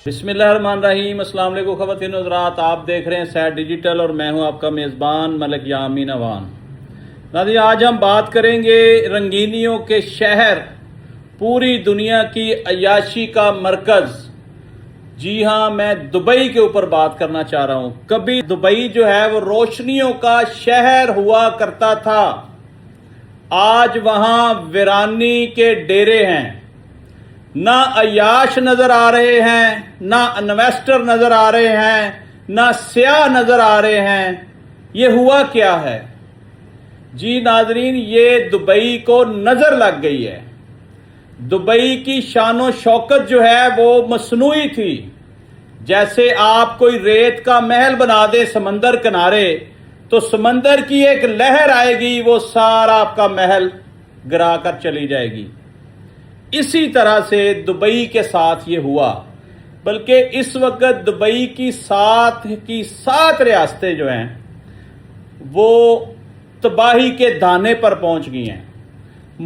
बिस्मिल्लाहिर्रहमानिर्रहीम। अस्सलाम वालेकुम ख़वातीन और हज़रात, आप देख रहे हैं सैर डिजिटल और मैं हूं आपका मेज़बान मलिक यामीन अवान। नाज़रीन, आज हम बात करेंगे रंगीनियों के शहर, पूरी दुनिया की अय्याशी का मरकज़। जी हाँ, मैं दुबई के ऊपर बात करना चाह रहा हूं। कभी दुबई जो है वो रोशनियों का शहर हुआ करता था, आज वहां वीरानी के डेरे हैं। ना अय्याश नजर आ रहे हैं, ना इन्वेस्टर नजर आ रहे हैं, ना सियाह नजर आ रहे हैं। ये हुआ क्या है? जी नाजरीन, ये दुबई को नजर लग गई है। दुबई की शानो शौकत जो है वो मसनूई थी। जैसे आप कोई रेत का महल बना दे समंदर किनारे, तो समंदर की एक लहर आएगी, वो सारा आपका महल गिरा कर चली जाएगी। इसी तरह से दुबई के साथ ये हुआ। बल्कि इस वक्त दुबई की सात रियासतें जो हैं वो तबाही के दाने पर पहुंच गई हैं।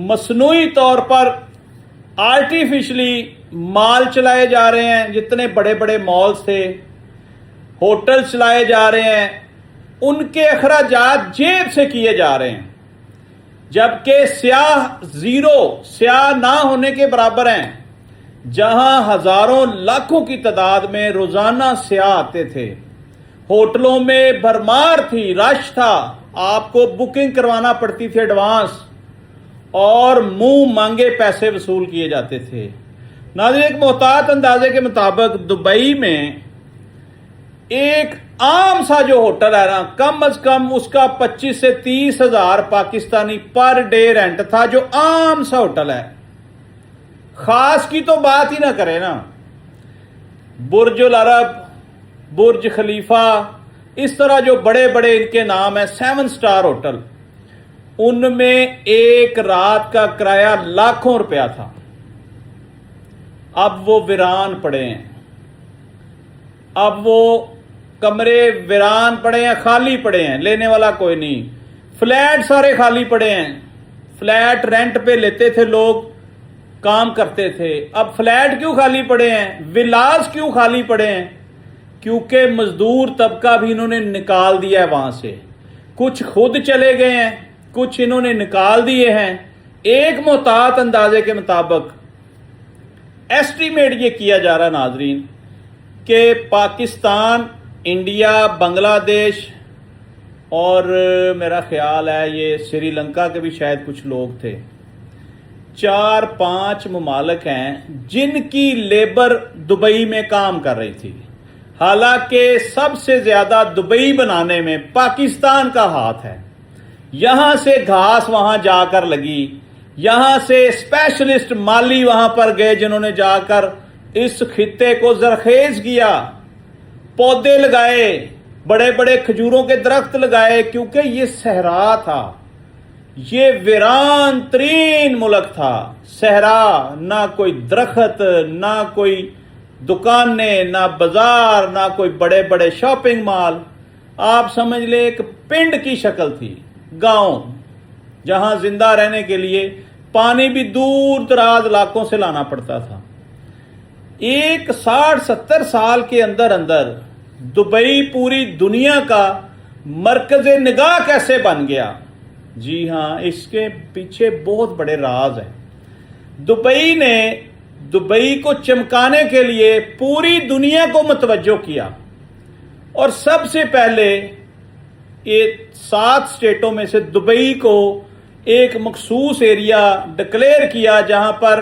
मसनूई तौर पर आर्टिफिशली माल चलाए जा रहे हैं। जितने बड़े बड़े मॉल्स थे, होटल चलाए जा रहे हैं, उनके अखराजात जेब से किए जा रहे हैं, जबकि सियाह जीरो, सियाह ना होने के बराबर हैं। जहां हजारों लाखों की तादाद में रोजाना सियाह आते थे, होटलों में भरमार थी, रश था, आपको बुकिंग करवाना पड़ती थी एडवांस, और मुंह मांगे पैसे वसूल किए जाते थे। नाज़रीन, एक मोहतात अंदाजे के मुताबिक दुबई में एक आम सा जो होटल है ना, कम अज कम उसका 25 से 30 हजार पाकिस्तानी पर डे रेंट था। जो आम सा होटल है, खास की तो बात ही ना करें ना। बुर्ज अल अरब, बुर्ज खलीफा, इस तरह जो बड़े बड़े इनके नाम है, 7 स्टार होटल, उनमें एक रात का किराया लाखों रुपया था। अब वो वीरान पड़े हैं, अब वो कमरे वीरान पड़े हैं, खाली पड़े हैं, लेने वाला कोई नहीं। फ्लैट सारे खाली पड़े हैं। फ्लैट रेंट पे लेते थे लोग, काम करते थे। अब फ्लैट क्यों खाली पड़े हैं, विलास क्यों खाली पड़े हैं? क्योंकि मजदूर तबका भी इन्होंने निकाल दिया है वहां से। कुछ खुद चले गए हैं, कुछ इन्होंने निकाल दिए हैं। एक मोहतात अंदाजे के मुताबिक एस्टीमेट ये किया जा रहा है नाजरीन कि पाकिस्तान, इंडिया, बांग्लादेश और मेरा ख्याल है ये श्रीलंका के भी शायद कुछ लोग थे, 4-5 ममालिक हैं जिनकी लेबर दुबई में काम कर रही थी। हालांकि सबसे ज्यादा दुबई बनाने में पाकिस्तान का हाथ है। यहां से घास वहां जाकर लगी, यहां से स्पेशलिस्ट माली वहां पर गए जिन्होंने जाकर इस खित्ते को जरखेज किया, पौधे लगाए, बड़े बड़े खजूरों के दरख्त लगाए, क्योंकि ये सहरा था, ये वीरान तरीन मुल्क था। सहरा, ना कोई दरख्त, ना कोई दुकानें, ना बाजार, ना कोई बड़े बड़े शॉपिंग मॉल। आप समझ ले एक पिंड की शक्ल थी, गांव, जहां जिंदा रहने के लिए पानी भी दूर दराज इलाकों से लाना पड़ता था। एक 60-70 साल के अंदर अंदर दुबई पूरी दुनिया का मरकज निगाह कैसे बन गया? जी हां, इसके पीछे बहुत बड़े राज हैं। दुबई को चमकाने के लिए पूरी दुनिया को मुतवज्जो किया, और सबसे पहले ये 7 स्टेटों में से दुबई को एक मखसूस एरिया डिक्लेयर किया जहां पर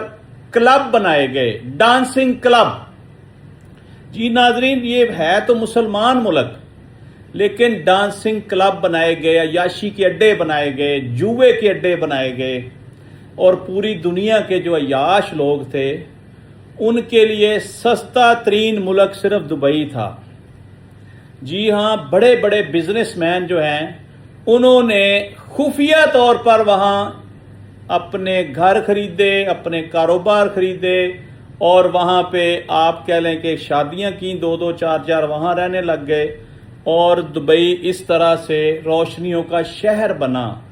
क्लब बनाए गए, डांसिंग क्लब। जी नाजरीन, ये है तो मुसलमान मुल्क, लेकिन डांसिंग क्लब बनाए गए, अय्याशी के अड्डे बनाए गए, जुए के अड्डे बनाए गए, और पूरी दुनिया के जो अय्याश लोग थे उनके लिए सस्ता तरीन मुल्क सिर्फ दुबई था। जी हां, बड़े बड़े बिजनेसमैन जो हैं उन्होंने खुफिया तौर पर वहां अपने घर खरीदे, अपने कारोबार खरीदे, और वहां पे आप कह लें कि शादियां की, 2-2, 4-4 वहां रहने लग गए, और दुबई इस तरह से रोशनियों का शहर बना।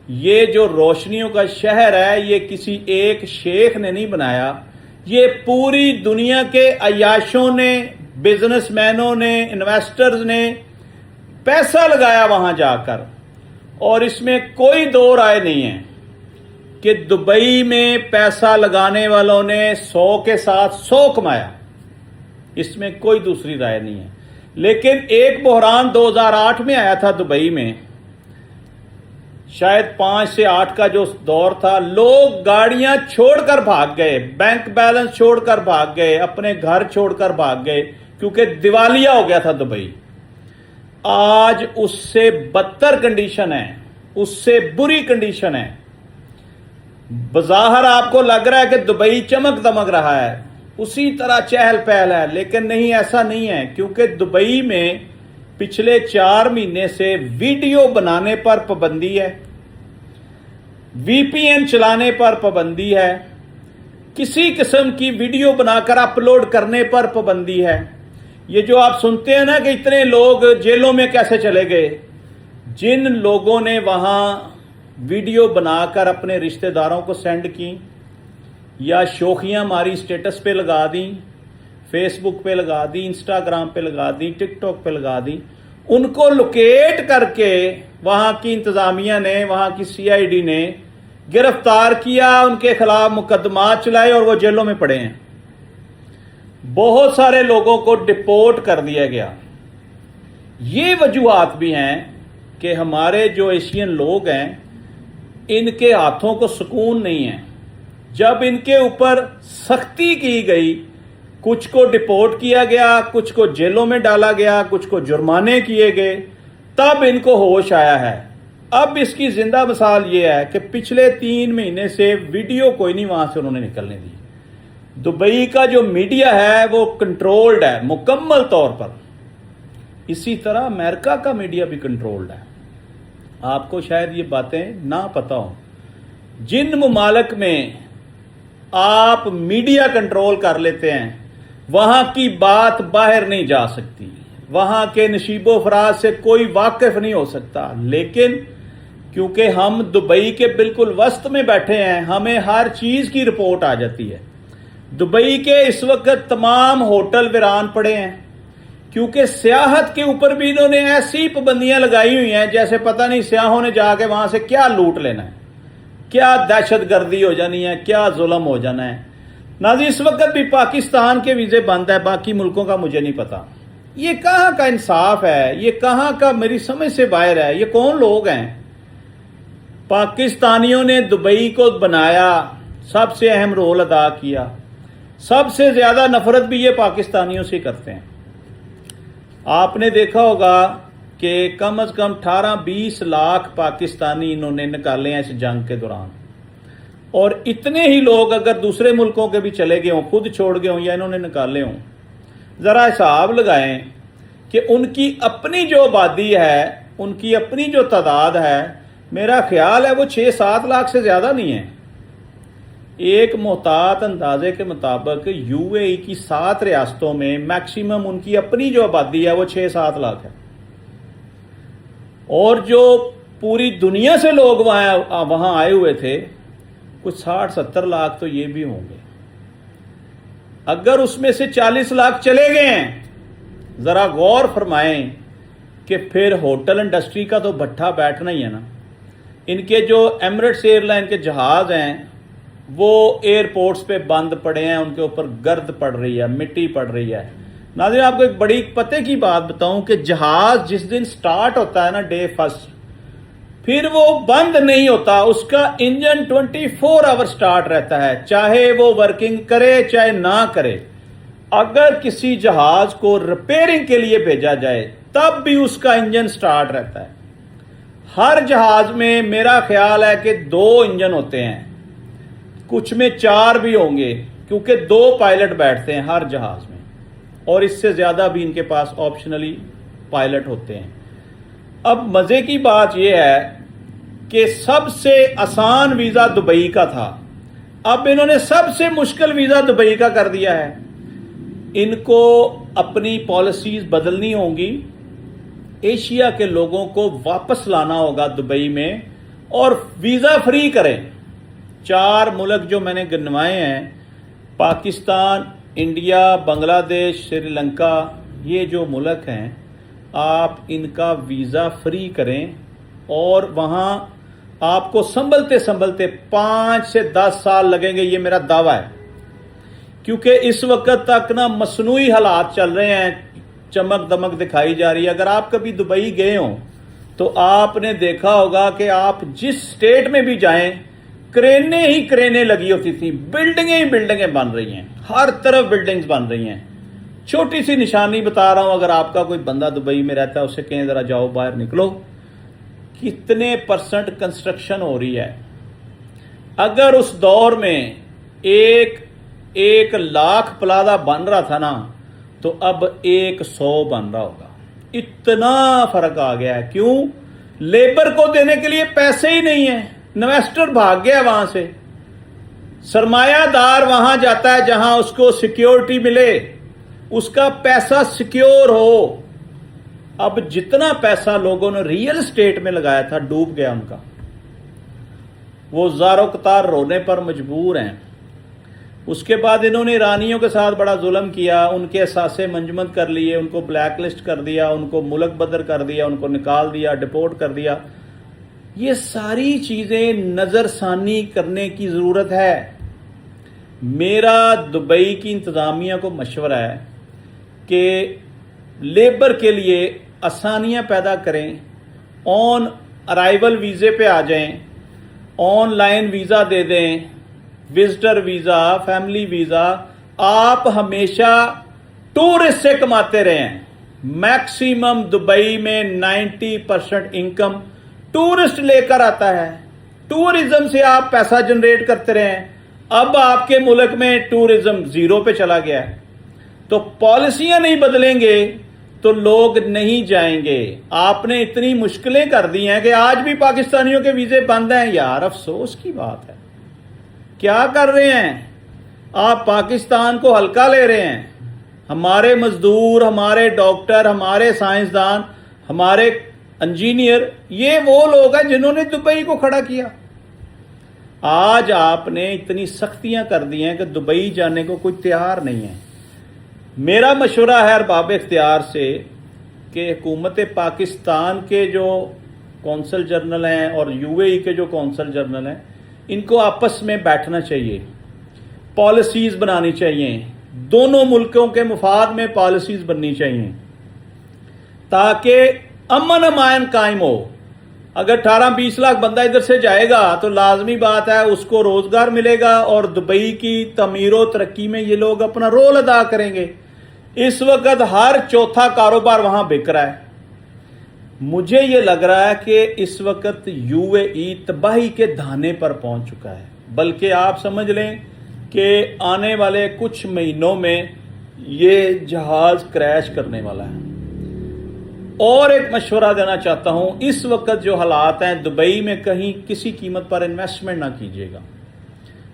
ये जो रोशनियों का शहर है, ये किसी एक शेख ने नहीं बनाया, یہ پوری دنیا کے عیاشوں نے، بزنس مینوں نے، انویسٹرز نے پیسہ لگایا وہاں جا کر، اور اس میں کوئی دو رائے نہیں ہے کہ دبئی میں پیسہ لگانے والوں نے 100 کے ساتھ 100 کمایا، اس میں کوئی دوسری رائے نہیں ہے۔ لیکن ایک بحران 2008 میں آیا تھا دبئی میں، شاید 5 سے 8 کا جو دور تھا، لوگ گاڑیاں چھوڑ کر بھاگ گئے، بینک بیلنس چھوڑ کر بھاگ گئے، اپنے گھر چھوڑ کر بھاگ گئے، کیونکہ دیوالیہ ہو گیا تھا دبئی۔ آج اس سے بدتر کنڈیشن ہے، اس سے بری کنڈیشن ہے۔ بظاہر آپ کو لگ رہا ہے کہ دبئی چمک دمک رہا ہے، اسی طرح چہل پہل ہے، لیکن نہیں، ایسا نہیں ہے، کیونکہ دبئی میں پچھلے 4 مہینے سے ویڈیو بنانے پر پابندی ہے، وی پی این چلانے پر پابندی ہے، کسی قسم کی ویڈیو بنا کر اپلوڈ کرنے پر پابندی ہے۔ یہ جو آپ سنتے ہیں نا کہ اتنے لوگ جیلوں میں کیسے چلے گئے، جن لوگوں نے وہاں ویڈیو بنا کر اپنے رشتہ داروں کو سینڈ کی، یا شوخیاں ماری اسٹیٹس پہ لگا دیں، فیس بک پہ لگا دی، انسٹاگرام پہ لگا دی، ٹک ٹاک پہ لگا دی، ان کو لوکیٹ کر کے وہاں کی انتظامیہ نے، وہاں کی سی آئی ڈی نے گرفتار کیا، ان کے خلاف مقدمات چلائے اور وہ جیلوں میں پڑے ہیں۔ بہت سارے لوگوں کو ڈپورٹ کر دیا گیا۔ یہ وجوہات بھی ہیں کہ ہمارے جو ایشین لوگ ہیں، ان کے ہاتھوں کو سکون نہیں ہے۔ جب ان کے اوپر سختی کی گئی، کچھ کو ڈپورٹ کیا گیا، کچھ کو جیلوں میں ڈالا گیا، کچھ کو جرمانے کیے گئے، تب ان کو ہوش آیا ہے۔ اب اس کی زندہ مثال یہ ہے کہ پچھلے 3 مہینے سے ویڈیو کوئی نہیں وہاں سے انہوں نے نکلنے دی۔ دبئی کا جو میڈیا ہے وہ کنٹرولڈ ہے مکمل طور پر، اسی طرح امریکہ کا میڈیا بھی کنٹرولڈ ہے۔ آپ کو شاید یہ باتیں نہ پتہ ہوں، جن ممالک میں آپ میڈیا کنٹرول کر لیتے ہیں وہاں کی بات باہر نہیں جا سکتی، وہاں کے نشیب و فراز سے کوئی واقف نہیں ہو سکتا۔ لیکن کیونکہ ہم دبئی کے بالکل وسط میں بیٹھے ہیں، ہمیں ہر چیز کی رپورٹ آ جاتی ہے۔ دبئی کے اس وقت تمام ہوٹل ویران پڑے ہیں، کیونکہ سیاحت کے اوپر بھی انہوں نے ایسی پابندیاں لگائی ہوئی ہیں جیسے پتہ نہیں سیاحوں نے جا کے وہاں سے کیا لوٹ لینا ہے، کیا دہشت گردی ہو جانی ہے، کیا ظلم ہو جانا ہے۔ ناظرین، اس وقت بھی پاکستان کے ویزے بند ہے، باقی ملکوں کا مجھے نہیں پتا۔ یہ کہاں کا انصاف ہے، یہ کہاں کا میری سمجھ سے باہر ہے۔ یہ کون لوگ ہیں؟ پاکستانیوں نے دبئی کو بنایا، سب سے اہم رول ادا کیا، سب سے زیادہ نفرت بھی یہ پاکستانیوں سے کرتے ہیں۔ آپ نے دیکھا ہوگا کہ کم از کم 18-20 لاکھ پاکستانی انہوں نے نکالے ہیں اس جنگ کے دوران، اور اتنے ہی لوگ اگر دوسرے ملکوں کے بھی چلے گئے ہوں، خود چھوڑ گئے ہوں یا انہوں نے نکالے ہوں، ذرا حساب لگائیں کہ ان کی اپنی جو آبادی ہے، ان کی اپنی جو تعداد ہے، میرا خیال ہے وہ 6-7 لاکھ سے زیادہ نہیں ہے۔ ایک محتاط اندازے کے مطابق یو اے ای کی 7 ریاستوں میں میکسیمم ان کی اپنی جو آبادی ہے وہ 6-7 لاکھ ہے، اور جو پوری دنیا سے لوگ وہاں آئے ہوئے تھے، کچھ 60-70 لاکھ تو یہ بھی ہوں گے۔ اگر اس میں سے 40 لاکھ چلے گئے ہیں، ذرا غور فرمائیں کہ پھر ہوٹل انڈسٹری کا تو بھٹا بیٹھنا ہی ہے نا۔ ان کے جو ایمریٹس ایئر لائن کے جہاز ہیں وہ ایئرپورٹس پہ بند پڑے ہیں، ان کے اوپر گرد پڑ رہی ہے، مٹی پڑ رہی ہے۔ ناظرین، آپ کو ایک بڑی پتے کی بات بتاؤں کہ جہاز جس دن سٹارٹ ہوتا ہے نا، ڈے فرسٹ، پھر وہ بند نہیں ہوتا، اس کا انجن 24 آور سٹارٹ رہتا ہے، چاہے وہ ورکنگ کرے چاہے نہ کرے۔ اگر کسی جہاز کو ریپیئرنگ کے لیے بھیجا جائے تب بھی اس کا انجن سٹارٹ رہتا ہے۔ ہر جہاز میں میرا خیال ہے کہ 2 انجن ہوتے ہیں، کچھ میں 4 بھی ہوں گے، کیونکہ 2 پائلٹ بیٹھتے ہیں ہر جہاز میں، اور اس سے زیادہ بھی ان کے پاس آپشنلی پائلٹ ہوتے ہیں۔ اب مزے کی بات یہ ہے کہ سب سے آسان ویزا دبئی کا تھا، اب انہوں نے سب سے مشکل ویزا دبئی کا کر دیا ہے۔ ان کو اپنی پالیسیز بدلنی ہوں گی، ایشیا کے لوگوں کو واپس لانا ہوگا دبئی میں، اور ویزا فری کریں۔ 4 ملک جو میں نے گنوائے ہیں، पाकिस्तान, इंडिया, बांग्लादेश, श्रीलंका, ये जो मुल्क हैं, आप इनका वीज़ा फ्री करें और वहाँ आपको संभलते संभलते 5 से 10 साल लगेंगे, ये मेरा दावा है। क्योंकि इस वक्त तक ना मसनूई हालात चल रहे हैं, चमक दमक दिखाई जा रही है। अगर आप कभी दुबई गए हो तो आपने देखा होगा कि आप जिस स्टेट में भी जाएं, क्रेनें ही क्रेनें लगी होती थी, बिल्डिंगें ही बिल्डिंगें बन रही हैं, हर तरफ बिल्डिंग्स बन रही हैं। छोटी सी निशानी बता रहा हूं, अगर आपका कोई बंदा दुबई में रहता है उससे कहें जरा जाओ बाहर निकलो, कितने % कंस्ट्रक्शन हो रही है। अगर उस दौर में एक लाख प्लाजा बन रहा था ना, तो अब 100 बन रहा होगा। इतना फर्क आ गया है। क्यों? लेबर को देने के लिए पैसे ही नहीं है, इन्वेस्टर भाग गया वहां से। सरमायादार वहां जाता है जहां उसको सिक्योरिटी मिले, उसका पैसा सिक्योर हो। अब जितना पैसा लोगों ने रियल एस्टेट में लगाया था डूब गया उनका। वो ज़ारो कतार रोने पर मजबूर हैं। उसके बाद इन्होंने ईरानियों के साथ बड़ा जुल्म किया, उनके असासे मंजमद कर लिए, उनको ब्लैक लिस्ट कर दिया, उनको मुल्क बदर कर दिया, उनको निकाल दिया, डिपोर्ट कर दिया। ये सारी चीजें नजरसानी करने की जरूरत है। मेरा दुबई की इंतजामिया को मशवरा है कि लेबर के लिए आसानियां पैदा करें, ऑन अराइवल वीजे पे आ जाएं, ऑनलाइन वीजा दे दें, विजिटर वीजा, फैमिली वीजा। आप हमेशा टूरिस्ट से कमाते रहें। मैक्सिमम दुबई में 90% इनकम टूरिस्ट लेकर आता है। टूरिज्म से आप पैसा जनरेट करते रहें। अब आपके मुल्क में टूरिज्म जीरो पे चला गया है, तो पॉलिसियां नहीं बदलेंगे तो लोग नहीं जाएंगे। आपने इतनी मुश्किलें कर दी हैं कि आज भी पाकिस्तानियों के वीजे बंद हैं। यार अफसोस की बात है। क्या कर रहे हैं आप? पाकिस्तान को हल्का ले रहे हैं। हमारे मजदूर, हमारे डॉक्टर, हमारे साइंसदान, हमारे इंजीनियर, ये वो लोग हैं जिन्होंने दुबई को खड़ा किया। आज आपने इतनी सख्तियां कर दी हैं कि दुबई जाने को कोई तैयार नहीं है। मेरा मशवरा है अरबाब इख्तियार से कि हुकूमत पाकिस्तान के जो कौंसल जनरल हैं और यूएई के जो कौंसल जनरल हैं, इनको आपस में बैठना चाहिए, पॉलिसीज बनानी चाहिए। दोनों मुल्कों के मुफाद में पॉलिसीज बननी चाहिए ताकि अमन अमान कायम हो। अगर 18-20 लाख बंदा इधर से जाएगा तो लाजमी बात है उसको रोजगार मिलेगा और दुबई की तमीरो तरक्की में ये लोग अपना रोल अदा करेंगे। इस वक्त हर चौथा कारोबार वहां बिक रहा है। मुझे ये लग रहा है कि इस वक्त यूएई तबाही के धाने पर पहुंच चुका है। बल्कि आप समझ लें कि आने वाले कुछ महीनों में ये जहाज क्रैश करने वाला है। और एक मशवरा देना चाहता हूं, इस वक्त जो हालात हैं दुबई में, कहीं किसी कीमत पर इन्वेस्टमेंट ना कीजिएगा।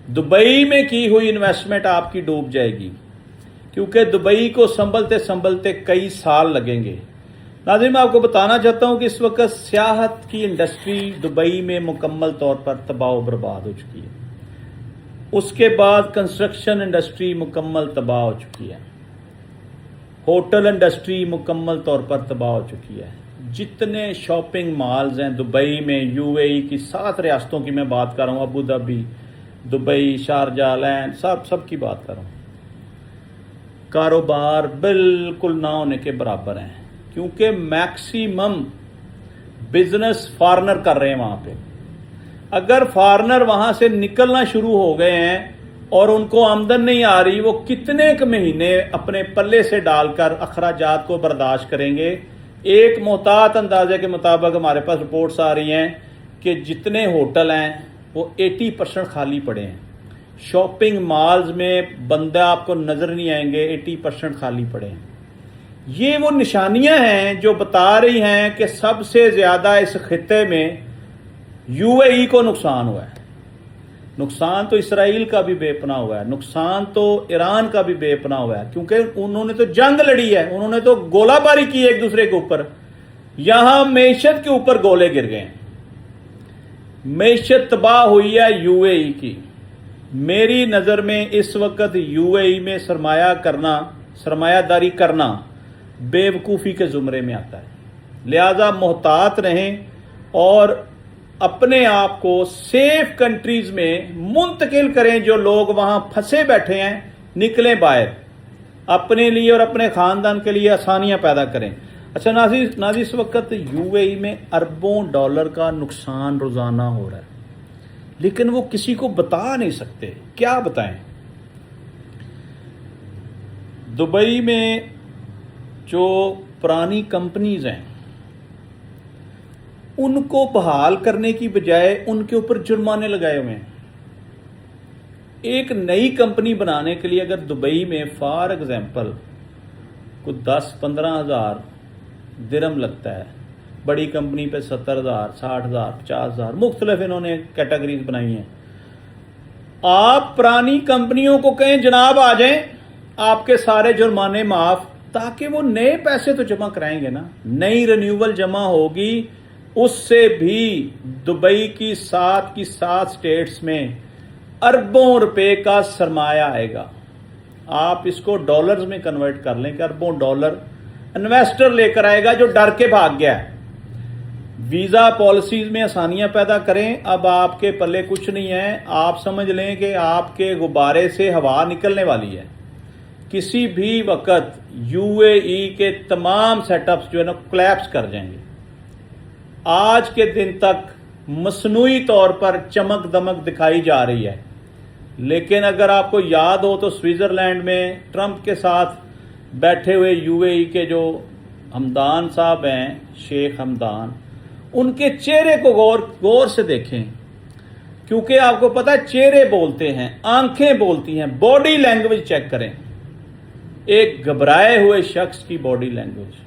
दुबई में की हुई इन्वेस्टमेंट आपकी डूब जाएगी, क्योंकि दुबई को संभलते संभलते कई साल लगेंगे। नाज़रीन, मैं आपको बताना चाहता हूं कि इस वक्त सियाहत की इंडस्ट्री दुबई में मुकम्मल तौर पर तबाह बर्बाद हो चुकी है। उसके बाद कंस्ट्रक्शन इंडस्ट्री मुकम्मल तबाह हो चुकी है। होटल इंडस्ट्री मुकम्मल तौर पर तबाह हो चुकी है। जितने शॉपिंग मॉल्स हैं दुबई में, यूएई की 7 रियासतों की मैं बात कर रहा हूँ, Abu Dhabi, Dubai, Sharjah, land, सब की बात कर रहा हूँ, कारोबार बिल्कुल ना होने के बराबर हैं। क्योंकि मैक्सिमम बिजनेस फॉरेनर कर रहे हैं वहां पे। अगर फॉरेनर वहां से निकलना शुरू हो गए हैं और उनको आमदन नहीं आ रही, वो कितने क महीने अपने पल्ले से डालकर अखराजात को बर्दाश्त करेंगे। एक मोहतात अंदाजे के मुताबिक हमारे पास रिपोर्ट्स आ रही हैं कि जितने होटल हैं वो 80% खाली पड़े हैं। शॉपिंग मॉल्स में बंदा आपको नजर नहीं आएंगे, 80% खाली पड़े हैं। ये वो निशानियां हैं जो बता रही हैं कि सबसे ज्यादा इस खित्ते में यूएई को नुकसान हुआ है। नुकसान तो इसराइल का भी बेपना हुआ है, नुकसान तो ईरान का भी बेपना हुआ है, क्योंकि उन्होंने तो जंग लड़ी है, उन्होंने तो गोलाबारी की एक दूसरे के ऊपर। यहां मैशत के ऊपर गोले गिर गए, मैशत तबाह हुई है यूएई की। میری نظر میں اس وقت UAE میں سرمایہ داری کرنا بیوقوفی کے زمرے میں آتا ہے، لہذا محتاط رہیں اور اپنے آپ کو سیف کنٹریز میں منتقل کریں۔ جو لوگ وہاں پھنسے بیٹھے ہیں نکلیں باہر، اپنے لیے اور اپنے خاندان کے لیے آسانیاں پیدا کریں۔ اچھا ناظرین، اس وقت UAE میں اربوں ڈالر کا نقصان روزانہ ہو رہا ہے، لیکن وہ کسی کو بتا نہیں سکتے۔ کیا بتائیں؟ دبئی میں جو پرانی کمپنیز ہیں ان کو بحال کرنے کی بجائے ان کے اوپر جرمانے لگائے ہوئے ہیں۔ ایک نئی کمپنی بنانے کے لیے اگر دبئی میں فار ایگزامپل کوئی 10-15 ہزار درہم لگتا ہے، بڑی کمپنی پہ 70,000 60,000 50,000 مختلف انہوں نے کیٹیگریز بنائی ہیں۔ آپ پرانی کمپنیوں کو کہیں جناب آ جائیں، آپ کے سارے جرمانے معاف، تاکہ وہ نئے پیسے تو جمع کرائیں گے نا، نئی رینیول جمع ہوگی، اس سے بھی دبئی کی 7 سٹیٹس میں اربوں روپے کا سرمایہ آئے گا۔ آپ اس کو ڈالرز میں کنورٹ کر لیں کہ اربوں ڈالر انویسٹر لے کر آئے گا جو ڈر کے بھاگ گیا ہے۔ ویزا پالیسیز میں آسانیاں پیدا کریں۔ اب آپ کے پلے کچھ نہیں ہے، آپ سمجھ لیں کہ آپ کے غبارے سے ہوا نکلنے والی ہے، کسی بھی وقت UAE کے تمام سیٹ اپس جو ہے نا کولیپس کر جائیں گے۔ آج کے دن تک مصنوعی طور پر چمک دمک دکھائی جا رہی ہے، لیکن اگر آپ کو یاد ہو تو سوئٹزرلینڈ میں ٹرمپ کے ساتھ بیٹھے ہوئے UAE کے جو ہمدان صاحب ہیں، شیخ ہمدان، ان کے چہرے کو غور سے دیکھیں، کیونکہ آپ کو پتا چہرے بولتے ہیں، آنکھیں بولتی ہیں، باڈی لینگویج چیک کریں۔ ایک گھبرائے ہوئے شخص کی باڈی لینگویج،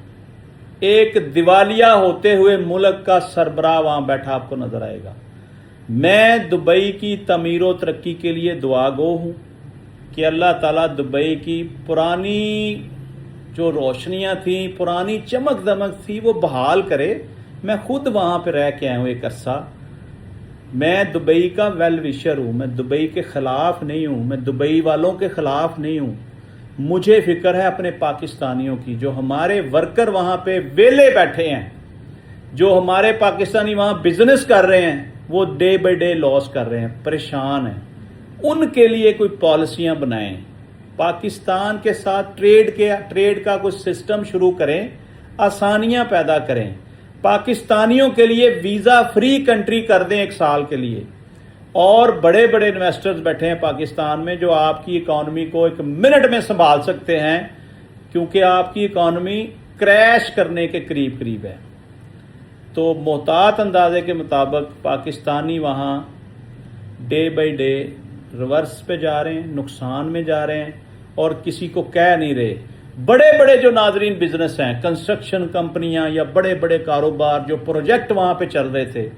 ایک دیوالیہ ہوتے ہوئے ملک کا سربراہ وہاں بیٹھا آپ کو نظر آئے گا۔ میں دبئی کی تعمیر و ترقی کے لیے دعا گو ہوں کہ اللہ تعالیٰ دبئی کی پرانی جو روشنیاں تھیں، پرانی چمک دمک تھی، وہ بحال کرے۔ میں خود وہاں پہ رہ کے آیا ہوں ایک عرصہ، میں دبئی کا ویل وشر ہوں، میں دبئی کے خلاف نہیں ہوں، میں دبئی والوں کے خلاف نہیں ہوں۔ مجھے فکر ہے اپنے پاکستانیوں کی، جو ہمارے ورکر وہاں پہ ویلے بیٹھے ہیں، جو ہمارے پاکستانی وہاں بزنس کر رہے ہیں، وہ ڈے بائی ڈے لاس کر رہے ہیں، پریشان ہیں۔ ان کے لیے کوئی پالیسیاں بنائیں، پاکستان کے ساتھ ٹریڈ کا کوئی سسٹم شروع کریں، آسانیاں پیدا کریں، پاکستانیوں کے لیے ویزا فری کنٹری کر دیں 1 سال کے لیے۔ اور بڑے بڑے انویسٹرز بیٹھے ہیں پاکستان میں جو آپ کی اکانومی کو 1 منٹ میں سنبھال سکتے ہیں، کیونکہ آپ کی اکانومی کریش کرنے کے قریب ہے۔ تو محتاط اندازے کے مطابق پاکستانی وہاں ڈے بائی ڈے ریورس پہ جا رہے ہیں، نقصان میں جا رہے ہیں، اور کسی کو کہہ نہیں رہے۔ بڑے بڑے جو ناظرین بزنس ہیں، کنسٹرکشن کمپنیاں یا بڑے بڑے کاروبار جو پروجیکٹ وہاں پہ چل رہے تھے،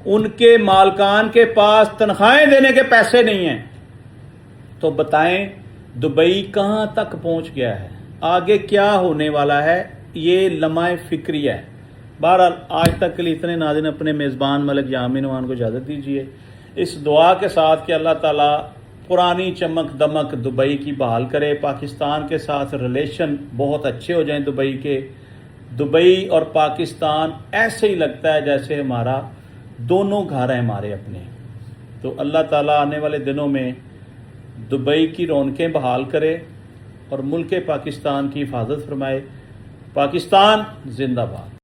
ان کے مالکان کے پاس تنخواہیں دینے کے پیسے نہیں ہیں۔ تو بتائیں دبئی کہاں تک پہنچ گیا ہے، آگے کیا ہونے والا ہے، یہ لمحہ فکری ہے۔ بہرحال آج تک کے لیے اتنے۔ ناظرین، اپنے میزبان ملک یامین اوان کو اجازت دیجیے، اس دعا کے ساتھ کہ اللہ تعالیٰ پرانی چمک دمک دبئی کی بحال کرے، پاکستان کے ساتھ ریلیشن بہت اچھے ہو جائیں دبئی کے۔ دبئی اور پاکستان ایسے ہی لگتا ہے جیسے ہمارا دونوں گھر ہیں ہمارے اپنے۔ تو اللہ تعالیٰ آنے والے دنوں میں دبئی کی رونقیں بحال کرے اور ملک پاکستان کی حفاظت فرمائے۔ پاکستان زندہ باد۔